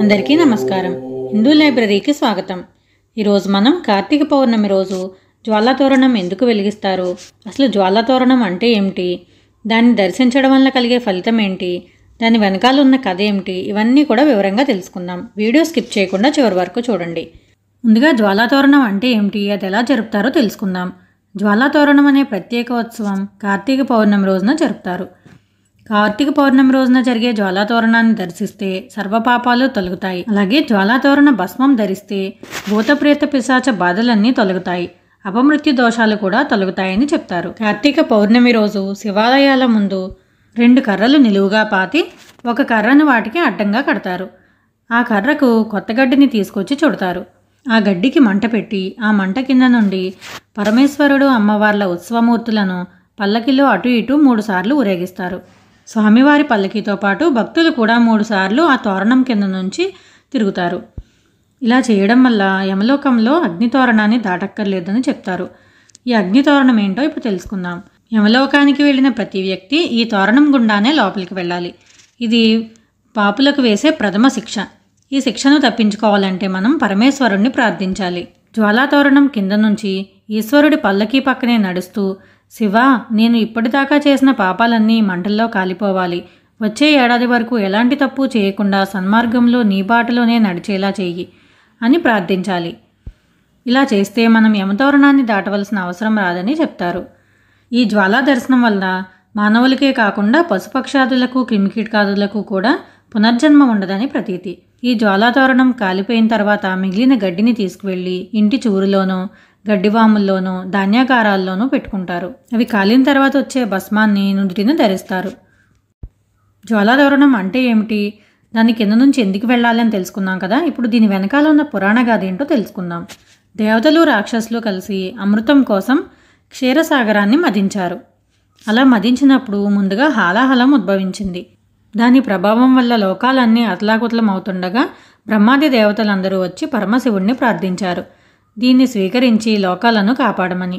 అందరికీ నమస్కారం. హిందూ లైబ్రరీకి స్వాగతం. ఈరోజు మనం కార్తీక పౌర్ణమి రోజు జ్వాలాతోరణం ఎందుకు వెలిగిస్తారు, అసలు జ్వాలాతోరణం అంటే ఏమిటి, దాన్ని దర్శించడం వల్ల కలిగే ఫలితం ఏంటి, దాని వెనకాల ఉన్న కథ ఏమిటి, ఇవన్నీ కూడా వివరంగా తెలుసుకుందాం. వీడియో స్కిప్ చేయకుండా చివరి వరకు చూడండి. ముందుగా జ్వాలాతోరణం అంటే ఏమిటి, అది ఎలా జరుపుతారో తెలుసుకుందాం. జ్వాలాతోరణం అనే ప్రత్యేక ఉత్సవం కార్తీక పౌర్ణమి రోజున జరుపుతారు. కార్తీక పౌర్ణమి రోజున జరిగే జ్వాలాతోరణాన్ని దర్శిస్తే సర్వపాపాలు తొలగుతాయి. అలాగే జ్వాలాతోరణ భస్మం ధరిస్తే భూతప్రేత పిశాచ బాధలన్నీ తొలగుతాయి, అపమృత్యు దోషాలు కూడా తొలగుతాయని చెప్తారు. కార్తీక పౌర్ణమి రోజు శివాలయాల ముందు 2 కర్రలు నిలువుగా పాతి ఒక కర్రను వాటికి అడ్డంగా కడతారు. ఆ కర్రకు కొత్త గడ్డిని తీసుకొచ్చి చుడతారు. ఆ గడ్డికి మంట పెట్టి ఆ మంట కింద నుండి పరమేశ్వరుడు అమ్మవార్ల ఉత్సవమూర్తులను పల్లకిలో అటు ఇటు 3 సార్లు ఊరేగిస్తారు. స్వామివారి పల్లకితో పాటు భక్తులు కూడా 3 సార్లు ఆ తోరణం కింద నుంచి తిరుగుతారు. ఇలా చేయడం వల్ల యమలోకంలో అగ్నితోరణాన్ని దాటక్కర్లేదని చెప్తారు. ఈ అగ్నితోరణం ఏంటో ఇప్పుడు తెలుసుకుందాం. యమలోకానికి వెళ్ళిన ప్రతి వ్యక్తి ఈ తోరణం గుండానే లోపలికి వెళ్ళాలి. ఇది పాపులకు వేసే ప్రథమ శిక్ష. ఈ శిక్షను తప్పించుకోవాలంటే మనం పరమేశ్వరుణ్ణి ప్రార్థించాలి. జ్వాలాతోరణం కింద నుంచి ఈశ్వరుడి పల్లకీ పక్కనే నడుస్తూ, శివా, నేను ఇప్పటిదాకా చేసిన పాపాలన్నీ మంటల్లో కాలిపోవాలి, వచ్చే ఏడాది వరకు ఎలాంటి తప్పు చేయకుండా సన్మార్గంలో నీ బాటలోనే నడిచేలా చెయ్యి అని ప్రార్థించాలి. ఇలా చేస్తే మనం యమతోరణాన్ని దాటవలసిన అవసరం రాదని చెప్తారు. ఈ జ్వాలా దర్శనం వల్ల మానవులకే కాకుండా పశుపక్షాదులకు క్రిమికీటకాదులకు కూడా పునర్జన్మ ఉండదని ప్రతీతి. ఈ జ్వాలాతోరణం కాలిపోయిన తర్వాత మిగిలిన గడ్డిని తీసుకువెళ్ళి ఇంటి చూరులోనూ గడ్డివాముల్లోనూ ధాన్యాగారాల్లోనూ పెట్టుకుంటారు. అవి కాలిన తర్వాత వచ్చే భస్మాన్ని నుదుటిన ధరిస్తారు. జ్వాలాతోరణం అంటే ఏమిటి, దాని కింద నుంచి ఎందుకు వెళ్ళాలి అని తెలుసుకున్నాం కదా. ఇప్పుడు దీని వెనకాల ఉన్న పురాణ గాథ ఏంటో తెలుసుకుందాం. దేవతలు రాక్షసులు కలిసి అమృతం కోసం క్షీరసాగరాన్ని మదించారు. అలా మదించినప్పుడు ముందుగా హాలాహలం ఉద్భవించింది. దాని ప్రభావం వల్ల లోకాలన్నీ అతలాకుతలం అవుతుండగా బ్రహ్మాది దేవతలందరూ వచ్చి పరమశివుణ్ణి ప్రార్థించారు, దీన్ని స్వీకరించి లోకాలను కాపాడమని.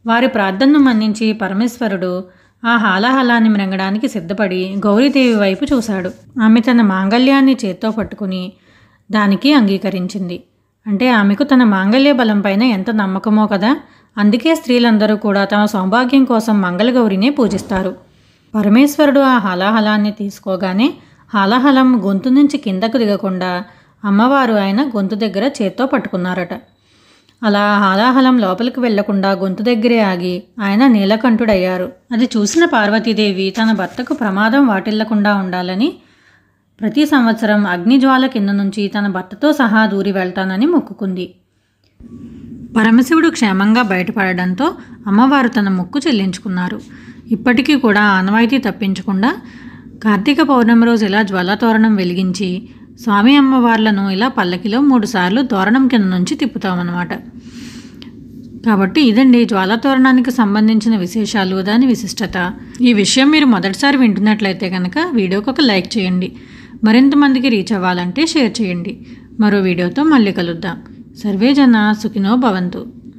వారి ప్రార్థనను మన్నించి పరమేశ్వరుడు ఆ హాలాహలాన్ని మృంగడానికి సిద్ధపడి గౌరీదేవి వైపు చూశాడు. ఆమె తన మాంగళ్యాన్ని చేత్తో పట్టుకుని దానికి అంగీకరించింది. అంటే ఆమెకు తన మాంగళ్య బలం పైన ఎంత నమ్మకమో కదా. అందుకే స్త్రీలందరూ కూడా తమ సౌభాగ్యం కోసం మంగళగౌరినే పూజిస్తారు. పరమేశ్వరుడు ఆ హాలాహలాన్ని తీసుకోగానే హాలాహలం గొంతు నుంచి కిందకు దిగకుండా అమ్మవారు ఆయన గొంతు దగ్గర చేత్తో పట్టుకున్నారట. అలా హాలాహలం లోపలికి వెళ్లకుండా గొంతు దగ్గరే ఆగి ఆయన నీలకంఠుడయ్యారు. అది చూసిన పార్వతీదేవి తన భర్తకు ప్రమాదం వాటిల్లకుండా ఉండాలని ప్రతి సంవత్సరం అగ్నిజ్వాల కింద నుంచి తన భర్తతో సహా దూరి వెళ్తానని మొక్కుకుంది. పరమశివుడు క్షేమంగా బయటపడడంతో అమ్మవారు తన మొక్కు చెల్లించుకున్నారు. ఇప్పటికీ కూడా ఆనవాయితీ తప్పించకుండా కార్తీక పౌర్ణమి రోజు ఇలా జ్వాలాతోరణం వెలిగించి స్వామి అమ్మవార్లను ఇలా పల్లకిలో 3 సార్లు తోరణం కింద నుంచి తిప్పుతామన్నమాట. కాబట్టి ఇదండి జ్వాలాతోరణానికి సంబంధించిన విశేషాలు, దాని విశిష్టత. ఈ విషయం మీరు మొదటిసారి వింటున్నట్లయితే కనుక వీడియోకి ఒక లైక్ చేయండి. మరింత మందికి రీచ్ అవ్వాలంటే షేర్ చేయండి. మరో వీడియోతో మళ్ళీ కలుద్దాం. సర్వే జన సుఖినో భవంతు.